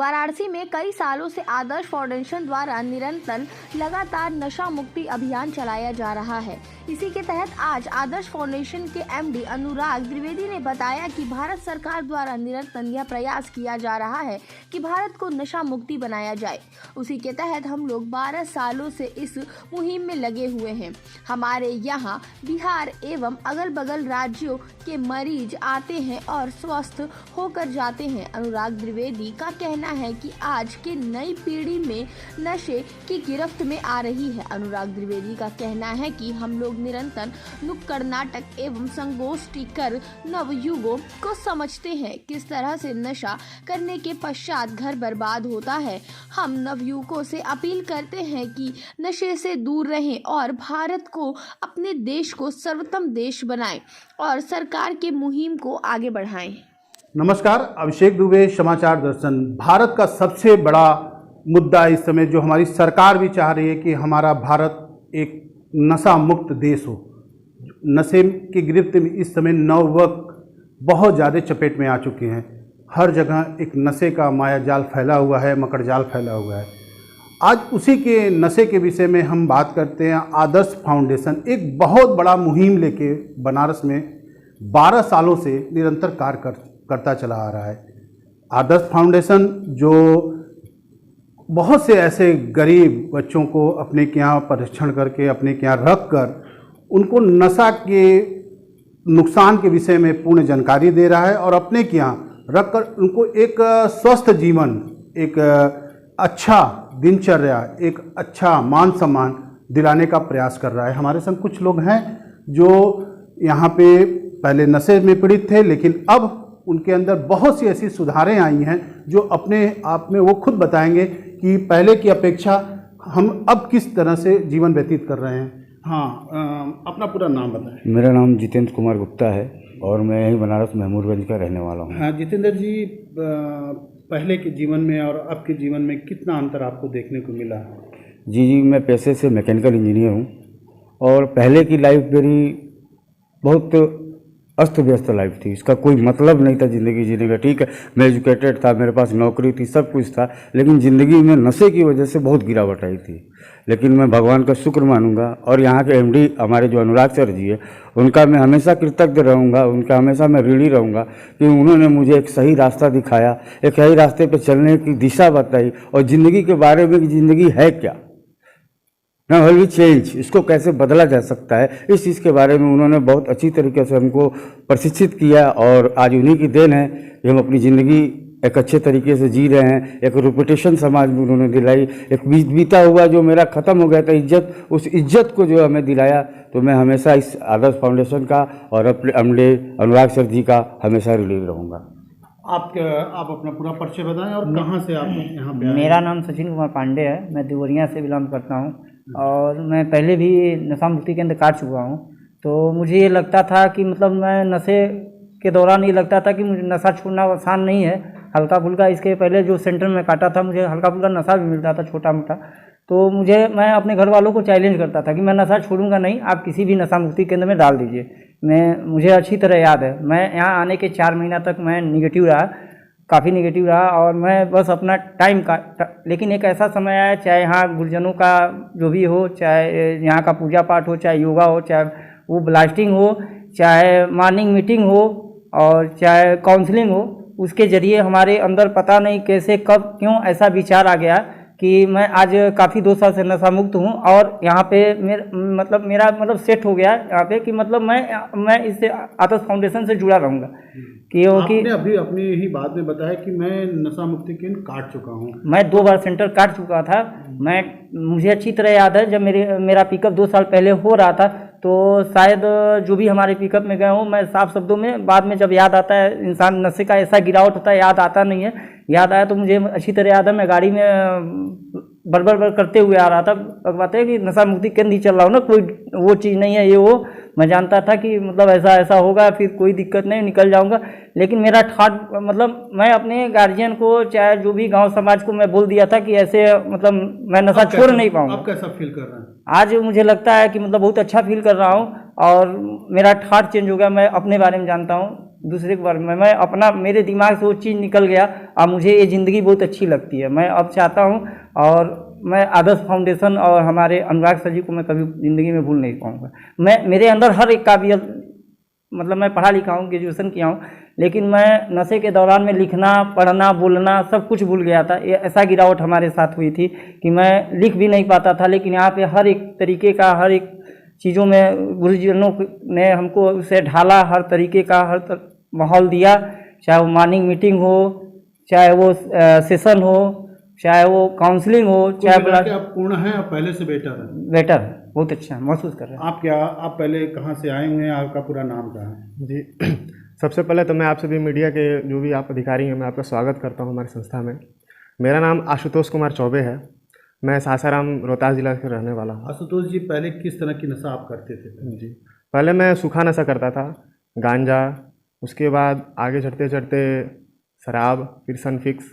वाराणसी में कई सालों से आदर्श फाउंडेशन द्वारा निरंतर लगातार नशा मुक्ति अभियान चलाया जा रहा है। इसी के तहत आज आदर्श फाउंडेशन के एमडी अनुराग द्विवेदी ने बताया कि भारत सरकार द्वारा निरंतर यह प्रयास किया जा रहा है कि भारत को नशा मुक्ति बनाया जाए। उसी के तहत हम लोग 12 सालों से इस मुहिम में लगे हुए हैं। हमारे यहाँ बिहार एवं अगल बगल राज्यों के मरीज आते हैं और स्वस्थ होकर जाते हैं। अनुराग द्विवेदी का कहना है कि आज की नई पीढ़ी में नशे की गिरफ्त में आ रही है। अनुराग द्विवेदी का कहना है कि हम लोग निरंतर नुक्कड़ नाटक एवं संगोष्ठी कर नवयुगों को समझते हैं किस तरह से नशा करने के पश्चात घर बर्बाद होता है। हम नवयुवकों से अपील करते हैं कि नशे से दूर रहें और भारत को, अपने देश को सर्वोत्तम देश बनाएं और सरकार के मुहिम को आगे बढ़ाएं। नमस्कार, अभिषेक दुबे, समाचार दर्शन। भारत का सबसे बड़ा मुद्दा इस समय जो हमारी सरकार भी चाह रही है कि हमारा भारत एक नशा मुक्त देश हो। नशे की गिरफ्त में इस समय नवयुवक बहुत ज़्यादा चपेट में आ चुके हैं। हर जगह एक नशे का माया जाल फैला हुआ है, मकड़ जाल फैला हुआ है। आज उसी के नशे के विषय में हम बात करते हैं। आदर्श फाउंडेशन एक बहुत बड़ा मुहिम लेके बनारस में 12 सालों से निरंतर कार्य करता चला आ रहा है। आदर्श फाउंडेशन जो बहुत से ऐसे गरीब बच्चों को अपने के यहाँ परीक्षण करके, अपने के यहाँ रख कर उनको नशा के नुकसान के विषय में पूर्ण जानकारी दे रहा है और अपने के यहाँ रख कर उनको एक स्वस्थ जीवन, एक अच्छा दिनचर्या, एक अच्छा मान सम्मान दिलाने का प्रयास कर रहा है। हमारे संग कुछ लोग हैं जो यहाँ पे पहले नशे में पीड़ित थे, लेकिन अब उनके अंदर बहुत सी ऐसी सुधारें आई हैं जो अपने आप में वो खुद बताएंगे कि पहले की अपेक्षा हम अब किस तरह से जीवन व्यतीत कर रहे हैं। हाँ, अपना पूरा नाम बताएं। मेरा नाम जितेंद्र कुमार गुप्ता है और मैं यहीं बनारस महमूदगंज का रहने वाला हूँ। हाँ जितेंद्र जी, पहले के जीवन में और अब के जीवन में कितना अंतर आपको देखने को मिला? जी, मैं पेशे से मैकेनिकल इंजीनियर हूँ और पहले की लाइफ मेरी बहुत अस्त व्यस्त लाइफ थी। इसका कोई मतलब नहीं था ज़िंदगी जीने का। ठीक है, मैं एजुकेटेड था, मेरे पास नौकरी थी, सब कुछ था, लेकिन ज़िंदगी में नशे की वजह से बहुत गिरावट आई थी। लेकिन मैं भगवान का शुक्र मानूंगा और यहाँ के एमडी हमारे जो अनुराग सर जी है, उनका मैं हमेशा कृतज्ञ रहूँगा, उनका हमेशा मैं ऋणी रहूँगा कि उन्होंने मुझे एक सही रास्ता दिखाया, एक सही रास्ते पर चलने की दिशा बताई और ज़िंदगी के बारे में कि ज़िंदगी है क्या, ना विल चेंज, इसको कैसे बदला जा सकता है, इस चीज़ के बारे में उन्होंने बहुत अच्छी तरीके से हमको प्रशिक्षित किया। और आज उन्हीं की देन है कि हम अपनी ज़िंदगी एक अच्छे तरीके से जी रहे हैं। एक रेपुटेशन समाज में उन्होंने दिलाई, एक बीता हुआ जो मेरा ख़त्म हो गया था इज्जत, उस इज्जत को जो हमें दिलाया, तो मैं हमेशा इस आदर्श फाउंडेशन का और अपने अमले अनुराग सर जी का हमेशा रिलीव रहूँगा। आप अपना पूरा परिचय बताएं और कहाँ से आप यहाँ पे आए? मेरा नाम सचिन कुमार पांडे है, मैं देवरिया से बिलोंग करता हूँ और मैं पहले भी नशा मुक्ति केंद्र काट चुका हूँ। तो मुझे ये लगता था कि मतलब मैं नशे के दौरान ये लगता था कि मुझे नशा छोड़ना आसान नहीं है। हल्का फुल्का, इसके पहले जो सेंटर में काटा था मुझे हल्का फुल्का नशा भी मिलता था, छोटा मोटा। तो मैं अपने घर वालों को चैलेंज करता था कि मैं नशा छोड़ूंगा नहीं, आप किसी भी नशा मुक्ति केंद्र में डाल दीजिए। मुझे अच्छी तरह याद है, मैं यहाँ आने के 4 महीना तक मैं निगेटिव रहा, काफ़ी निगेटिव रहा और मैं बस अपना टाइम का। लेकिन एक ऐसा समय आया, चाहे यहाँ गुरुजनों का जो भी हो, चाहे यहाँ का पूजा पाठ हो, चाहे योगा हो, चाहे वो ब्लास्टिंग हो, चाहे मॉर्निंग मीटिंग हो और चाहे काउंसलिंग हो, उसके ज़रिए हमारे अंदर पता नहीं कैसे कब क्यों ऐसा विचार आ गया कि मैं आज काफ़ी 2 साल से नशा मुक्त हूँ और यहाँ पे मेरा सेट हो गया यहाँ पे कि मतलब मैं इससे आदर्श फाउंडेशन से जुड़ा रहूँगा। क्योंकि आपने अभी अपनी ही बात में बताया कि मैं नशा मुक्ति केंद्र काट चुका हूँ। मैं 2 बार सेंटर काट चुका था। मुझे अच्छी तरह याद है, जब मेरा पिकअप 2 साल पहले हो रहा था, तो शायद जो भी हमारे पिकअप में गए हों, मैं साफ शब्दों में बाद में जब याद आता है, इंसान नशे का ऐसा गिरावट होता है, याद आता नहीं है। याद आया तो मुझे अच्छी तरह याद है, मैं गाड़ी में बड़बड़ करते हुए आ रहा था। बात है कि नशा मुक्ति केंद्र ही चल रहा हो ना, कोई वो चीज़ नहीं है ये वो। मैं जानता था कि मतलब ऐसा होगा, फिर कोई दिक्कत नहीं, निकल जाऊंगा। लेकिन मेरा ठाट मतलब मैं अपने गार्जियन को, चाहे जो भी गांव समाज को मैं बोल दिया था कि ऐसे मतलब मैं नशा छोड़ नहीं पाऊंगा। आप कैसा फील कर रहे हैं? आज मुझे लगता है कि मतलब बहुत अच्छा फील कर रहा हूँ और मेरा ठाट चेंज हो गया। मैं अपने बारे में जानता हूँ दूसरे के बारे में मैं अपना मेरे दिमाग से वो चीज़ निकल गया। अब मुझे ये ज़िंदगी बहुत अच्छी लगती है। मैं अब चाहता हूँ और मैं आदर्श फाउंडेशन और हमारे अनुराग सर जी को मैं कभी ज़िंदगी में भूल नहीं पाऊँगा। मैं मेरे अंदर हर एक काबिलियत, मतलब मैं पढ़ा लिखा हूँ, ग्रेजुएशन किया हूँ, लेकिन मैं नशे के दौरान में लिखना, पढ़ना, बोलना सब कुछ भूल गया था। ये ऐसा गिरावट हमारे साथ हुई थी कि मैं लिख भी नहीं पाता था। लेकिन यहाँ पे हर एक तरीके का, हर एक चीज़ों में गुरुजनों ने हमको उसे ढाला, हर तरीके का माहौल दिया। चाहे वो मॉर्निंग मीटिंग हो, चाहे वो सेशन हो, चाहे वो काउंसलिंग हो, चाहे आप पूर्ण हैं, आप पहले से बेटर हैं। बेटर, बहुत अच्छा महसूस कर रहे हैं। आप पहले कहाँ से आए हुए हैं, आपका पूरा नाम क्या है? जी सबसे पहले तो मैं आप सभी मीडिया के जो भी आप अधिकारी हैं, मैं आपका स्वागत करता हूं हमारी संस्था में। मेरा नाम आशुतोष कुमार चौबे है। मैं सासाराम रोहतास जिला के रहने वाला हूं। आशुतोष जी, पहले किस तरह की नशा आप करते थे? जी, पहले मैं सूखा नशा करता था, गांजा, उसके बाद आगे चढ़ते चढ़ते शराब, फिर सनफिक्स।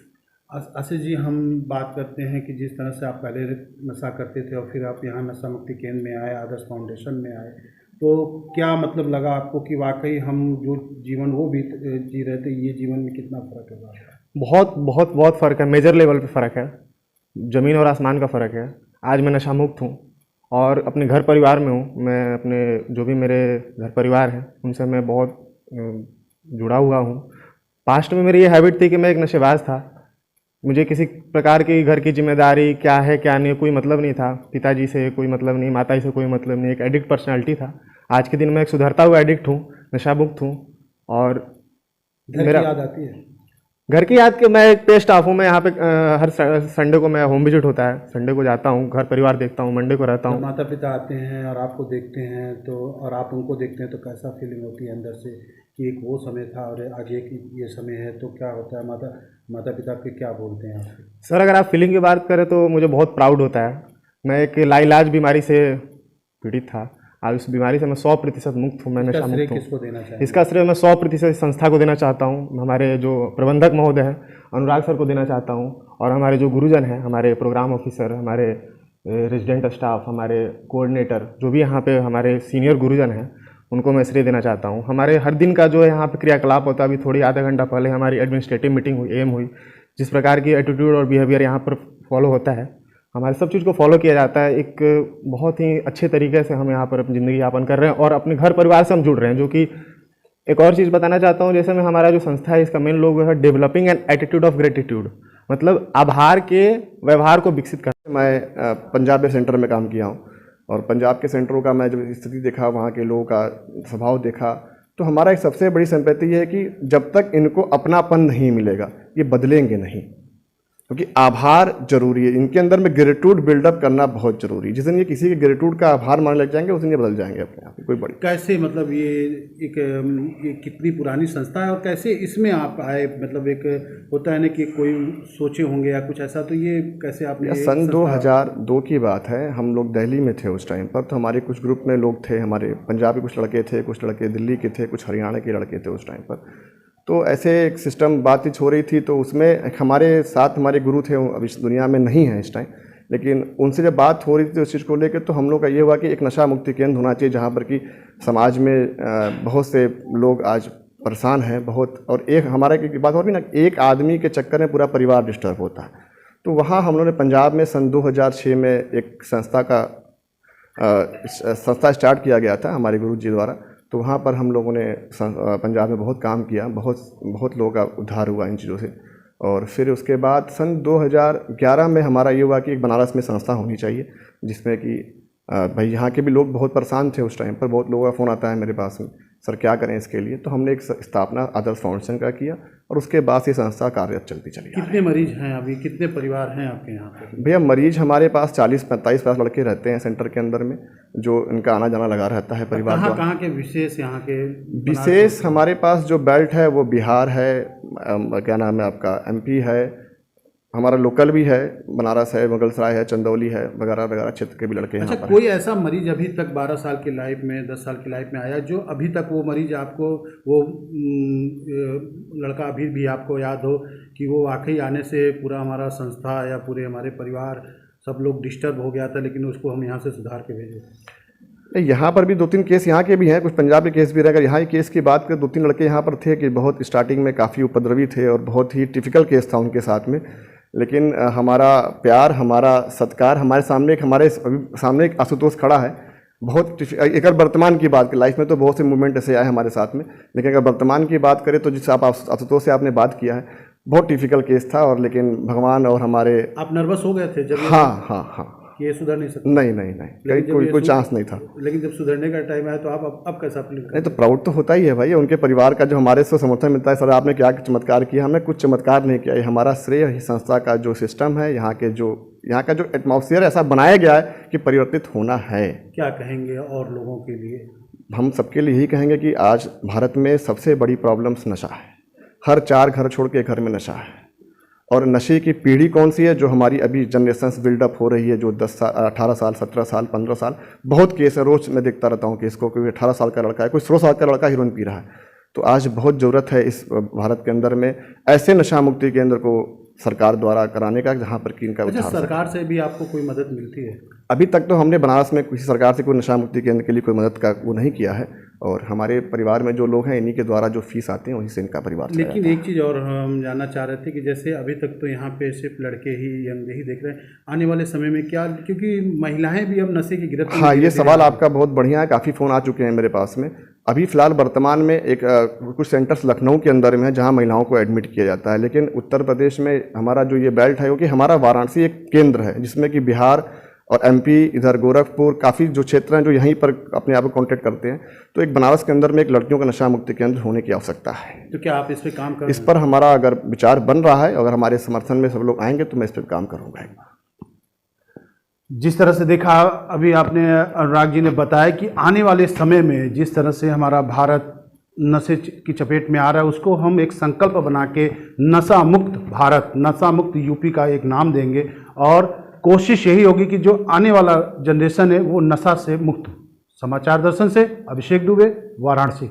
आशीष जी, हम बात करते हैं कि जिस तरह से आप पहले नशा करते थे और फिर आप यहाँ नशा मुक्ति केंद्र में आए, आदर्श फाउंडेशन में आए, तो क्या मतलब लगा आपको कि वाकई हम जो जीवन वो भी जी रहे थे, ये जीवन में कितना फ़र्क है? बहुत बहुत बहुत फ़र्क है, मेजर लेवल पे फ़र्क है, ज़मीन और आसमान का फ़र्क है। आज मैं नशा मुक्त हूँ और अपने घर परिवार में हूँ। मैं अपने जो भी मेरे घर परिवार हैं उनसे मैं बहुत जुड़ा हुआ हूँ। पास्ट में मेरी ये हैबिट थी कि मैं एक नशेबाज था। मुझे किसी प्रकार की घर की जिम्मेदारी क्या है क्या नहीं कोई मतलब नहीं था। पिताजी से कोई मतलब नहीं, माताजी से कोई मतलब नहीं। एक एडिक्ट पर्सनालिटी था। आज के दिन मैं एक सुधरता हुआ एडिक्ट हूँ, नशा मुक्त हूँ। और मेरा याद आती है घर की याद कि मैं एक पे स्टाफ हूँ। मैं यहाँ पे हर संडे को मैं होम विजिट होता है, संडे को जाता हूँ, घर परिवार देखता हूँ, मंडे को रहता हूँ। माता पिता आते हैं और आपको देखते हैं तो, और आप उनको देखते हैं तो कैसा फीलिंग होती है अंदर से कि एक वो समय था और आज एक ये समय है, तो क्या होता है? माता पिता आपके क्या बोलते हैं आपके? सर, अगर आप फीलिंग की बात करें तो मुझे बहुत प्राउड होता है। मैं एक लाइलाज बीमारी से पीड़ित था, आज उस बीमारी से मैं 100% मुक्त हूँ। मैं नशा मुक्त हूँ। किसको देना चाहिए? इसका श्रेय मैं 100% संस्था को देना चाहता हूँ। हमारे जो प्रबंधक महोदय हैं अनुराग सर को देना चाहता हूँ, और हमारे जो गुरुजन हैं, हमारे प्रोग्राम ऑफिसर, हमारे रेजिडेंट स्टाफ, हमारे कोऑर्डिनेटर, जो भी यहाँ पे हमारे सीनियर गुरुजन हैं, उनको मैं श्रेय देना चाहता हूँ। हमारे हर दिन का जो है यहाँ पे क्रियाकलाप होता है। अभी थोड़ी आधा घंटा पहले हमारी एडमिनिस्ट्रेटिव मीटिंग हुई, एम हुई। जिस प्रकार की एटीट्यूड और बिहेवियर यहाँ पर फॉलो होता है, हमारे सब चीज़ को फॉलो किया जाता है। एक बहुत ही अच्छे तरीके से हम यहाँ पर अपनी ज़िंदगी यापन कर रहे हैं और अपने घर परिवार से हम जुड़ रहे हैं। जो कि एक और चीज़ बताना चाहता हूँ, जैसे मैं हमारा जो संस्था है इसका मेन लोगो है developing an attitude of gratitude, मतलब आभार के व्यवहार को विकसित करना। मैं पंजाब के सेंटर में काम किया हूँ और पंजाब के सेंटरों का मैं जब स्थिति देखा, वहाँ के लोगों का स्वभाव देखा, तो हमारा एक सबसे बड़ी सिंपैथी ये है कि जब तक इनको अपनापन नहीं मिलेगा ये बदलेंगे नहीं, क्योंकि आभार जरूरी है। इनके अंदर में ग्रेटिट्यूड बिल्डअप करना बहुत जरूरी है। जिस दिन ये किसी के ग्रेटिट्यूड का आभार मानने लग जाएंगे उस दिन ये बदल जाएंगे अपने आप। कोई बड़ी कैसे, मतलब ये कितनी पुरानी संस्था है और कैसे इसमें आप आए? मतलब एक होता है ना कि कोई सोचे होंगे या कुछ ऐसा, तो ये कैसे आपने? सन 2002 की बात है। हम लोग दिल्ली में थे उस टाइम पर, तो हमारे कुछ ग्रुप में लोग थे, हमारे पंजाब के कुछ लड़के थे, कुछ लड़के दिल्ली के थे, कुछ हरियाणा के लड़के थे उस टाइम पर। तो ऐसे एक सिस्टम बातचीत हो रही थी, तो उसमें एक हमारे साथ हमारे गुरु थे, वो अब इस दुनिया में नहीं है इस टाइम, लेकिन उनसे जब बात हो रही थी उस चीज़ को लेकर, तो हम लोग का ये हुआ कि एक नशा मुक्ति केंद्र होना चाहिए जहाँ पर कि समाज में बहुत से लोग आज परेशान हैं बहुत। और एक हमारा की बात हो रही ना, एक आदमी के चक्कर में पूरा परिवार डिस्टर्ब होता है। तो वहाँ हम लोगों ने पंजाब में सन 2006 में एक संस्था स्टार्ट किया गया था हमारे गुरु जी द्वारा। तो वहाँ पर हम लोगों ने पंजाब में बहुत काम किया, बहुत लोगों का उद्धार हुआ इन चीज़ों से। और फिर उसके बाद सन 2011 में हमारा ये हुआ कि एक बनारस में संस्था होनी चाहिए, जिसमें कि भाई यहाँ के भी लोग बहुत परेशान थे उस टाइम पर। बहुत लोगों का फ़ोन आता है मेरे पास में, सर क्या करें इसके लिए। तो हमने एक स्थापना आदर्श फाउंडेशन का किया और उसके बाद ये संस्था कार्यरत चलती चली। कितने मरीज हैं अभी, कितने परिवार हैं आपके यहाँ पे? भैया मरीज हमारे पास 40-45 लड़के रहते हैं सेंटर के अंदर में, जो इनका आना जाना लगा रहता है परिवार द्वारा। कहाँ के विशेष यहाँ के? विशेष हमारे पास जो बेल्ट है वो बिहार है, क्या नाम है आपका, MP है, हमारा लोकल भी है, बनारस है, मुगलसराय है, चंदौली है, वगैरह वगैरह क्षेत्र के भी लड़के हैं। अच्छा, कोई ऐसा मरीज अभी तक 12 साल की लाइफ में, 10 साल की लाइफ में आया जो अभी तक वो मरीज आपको, वो लड़का अभी भी आपको याद हो कि वो वाकई आने से पूरा हमारा संस्था या पूरे हमारे परिवार सब लोग डिस्टर्ब हो गया था, लेकिन उसको हम यहाँ से सुधार के भेजे? यहाँ पर भी 2-3 केस यहाँ के भी हैं, कुछ पंजाब के केस भी रहे। अगर यहाँ के केस की बात करें, 2-3 लड़के यहाँ पर थे कि बहुत स्टार्टिंग में काफ़ी उपद्रवी थे और बहुत ही टिपिकल केस था उनके साथ में। लेकिन हमारा प्यार, हमारा सत्कार, हमारे सामने एक आशुतोष खड़ा है। बहुत एक अगर वर्तमान की बात करें, लाइफ में तो बहुत से मूवमेंट ऐसे आए हमारे साथ में, लेकिन अगर वर्तमान की बात करें तो जिस आशुतोष से आपने बात किया है, बहुत टिपिकल केस था। और लेकिन भगवान और हमारे, आप नर्वस हो गए थे जब हाँ ये सुधर नहीं सकता? नहीं, कोई चांस नहीं था। लेकिन जब सुधरने का टाइम आया तो आप अब कैसा फील करते? नहीं तो प्राउड तो होता ही है भाई, उनके परिवार का जो हमारे से समर्थन मिलता है। सर आपने क्या चमत्कार किया? हमने कुछ चमत्कार नहीं किया, ये हमारा श्रेय है। संस्था का जो सिस्टम है, यहाँ का जो एटमॉस्फेयर ऐसा बनाया गया है कि परिवर्तित होना है। क्या कहेंगे और लोगों के लिए? हम सबके लिए यही कहेंगे कि आज भारत में सबसे बड़ी प्रॉब्लम्स नशा है। हर 4 घर छोड़ के घर में नशा है। और नशे की पीढ़ी कौन सी है? जो हमारी अभी जनरेशन्स बिल्डअप हो रही है, जो 10 साल, 18 साल, 17 साल, 15 साल, बहुत केस है। रोज़ मैं देखता रहता हूँ केस को, कोई 18 साल का लड़का है, कोई 16 साल का लड़का हीरोइन पी रहा है। तो आज बहुत ज़रूरत है इस भारत के अंदर में ऐसे नशा मुक्ति केंद्र को सरकार द्वारा कराने का, जहाँ पर कि इनका अच्छा, सरकार से भी आपको कोई मदद मिलती है? अभी तक तो हमने बनारस में किसी सरकार से कोई नशा मुक्ति केंद्र के लिए कोई मदद का वो नहीं किया है। और हमारे परिवार में जो लोग हैं, इन्हीं के द्वारा जो फीस आते हैं वहीं से इनका परिवार चलाया लेकिन एक चीज़ और हम जानना चाह रहे थे कि जैसे अभी तक तो यहाँ पे सिर्फ लड़के ही, यंग ही देख रहे हैं, आने वाले समय में क्या, क्योंकि महिलाएं भी अब नशे की गिरफ्त? हाँ, ये सवाल आपका बहुत बढ़िया है। काफ़ी फ़ोन आ चुके हैं मेरे पास में। अभी फ़िलहाल वर्तमान में एक कुछ सेंटर्स लखनऊ के अंदर में है जहाँ महिलाओं को एडमिट किया जाता है। लेकिन उत्तर प्रदेश में हमारा जो ये बेल्ट है, वो कि हमारा वाराणसी एक केंद्र है जिसमें कि बिहार और एमपी, इधर गोरखपुर, काफ़ी जो क्षेत्र हैं जो यहीं पर अपने आप को कॉन्टेक्ट करते हैं। तो एक बनारस के अंदर में एक लड़कियों का नशा मुक्ति केंद्र होने की आवश्यकता है। तो क्या आप इस पर काम कर? इस पर हमारा अगर विचार बन रहा है, अगर हमारे समर्थन में सब लोग आएंगे तो मैं इस पर काम करूँगा। जिस तरह से देखा अभी आपने, अनुराग जी ने बताया कि आने वाले समय में जिस तरह से हमारा भारत नशे की चपेट में आ रहा है, उसको हम एक संकल्प बना के नशा मुक्त भारत, नशा मुक्त यूपी का एक नाम देंगे। और कोशिश यही होगी कि जो आने वाला जनरेशन है वो नशा से मुक्त हो। समाचार दर्शन से अभिषेक दुबे, वाराणसी।